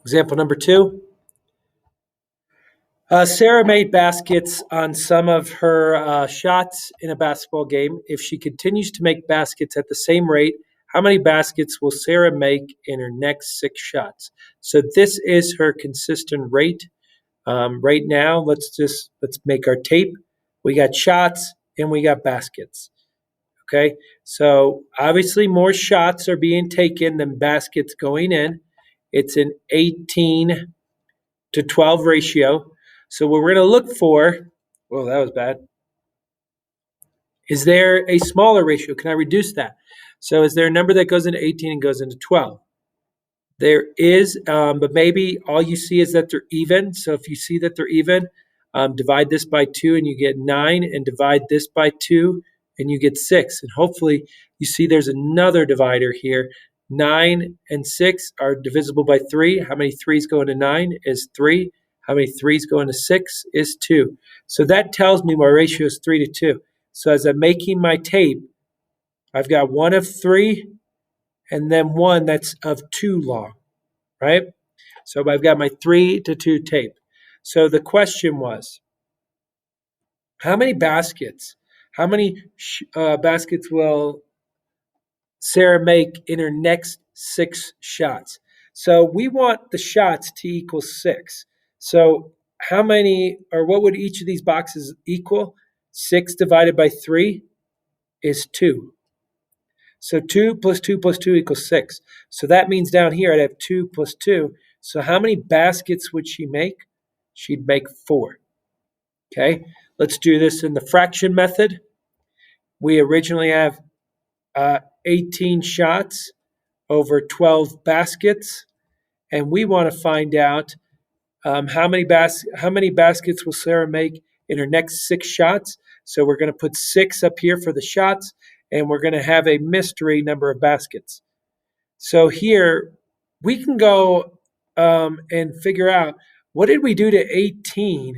Example number 2. Sarah made baskets on some of her shots in a basketball game. If she continues to make baskets at the same rate, how many baskets will Sarah make in her next 6 shots? So this is her consistent rate. Right now, let's make our tape. We got shots and we got baskets. Okay, so obviously more shots are being taken than baskets going in. It's an 18 to 12 ratio. So what we're going to look for, well, that was bad. Is there a smaller ratio? Can I reduce that? So is there a number that goes into 18 and goes into 12? There is, but maybe all you see is that they're even. So if you see that they're even, divide this by 2 and you get 9, and divide this by 2 and you get 6. And hopefully you see there's another divider here. 9 and 6 are divisible by 3. How many 3's go into 9 is 3. How many 3's go into 6 is 2. So that tells me my ratio is 3 to 2. So as I'm making my tape, I've got one of 3 and then one that's of 2 long, right? So I've got my 3 to 2 tape. So the question was, how many baskets will Sarah make in her next 6 shots? So we want the shots to equal 6. So how many, or what would each of these boxes equal? 6 divided by 3 is 2. So 2 plus 2 plus 2 equals 6. So that means down here I'd have 2 plus 2. So how many baskets would she make? She'd make 4. Okay, let's do this in the fraction method. We originally have 18 shots over 12 baskets, and we want to find out how many baskets will Sarah make in her next 6 shots. So we're going to put 6 up here for the shots, and we're going to have a mystery number of baskets. So here we can go and figure out, what did we do to 18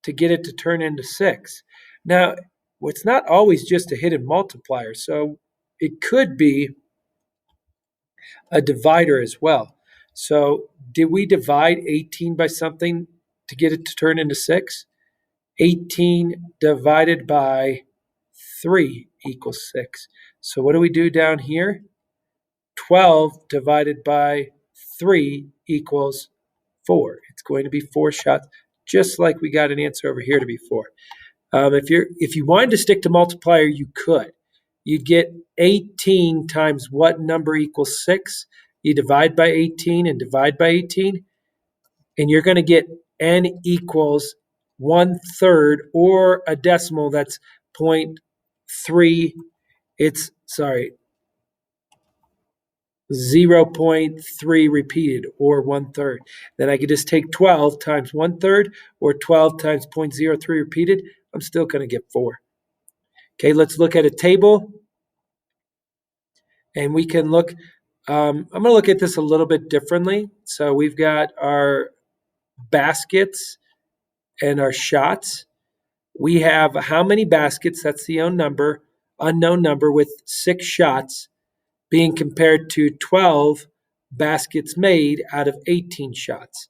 to get it to turn into 6? Now, it's not always just a hidden multiplier, so it could be a divider as well. So did we divide 18 by something to get it to turn into 6? 18 divided by 3 equals 6. So what do we do down here? 12 divided by 3 equals 4. It's going to be 4 shots, just like we got an answer over here to be 4. If you wanted to stick to multiplier, you could. You'd get 18 times what number equals 6. You divide by 18 and divide by 18, and you're going to get n equals 1/3, or a decimal that's 0.3. It's 0.3 repeated, or 1/3. Then I could just take 12 times 1/3, or 12 times 0.03 repeated. I'm still going to get 4. Okay, let's look at a table. And we can look, I'm going to look at this a little bit differently. So we've got our baskets and our shots. We have how many baskets, that's the unknown number with 6 shots, being compared to 12 baskets made out of 18 shots.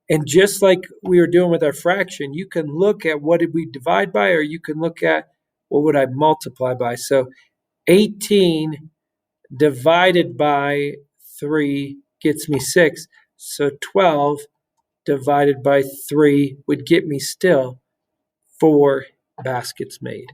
And just like we were doing with our fraction, you can look at what did we divide by, or you can look at what would I multiply by. So 18 divided by 3 gets me 6. So 12 divided by 3 would get me still 4 baskets made.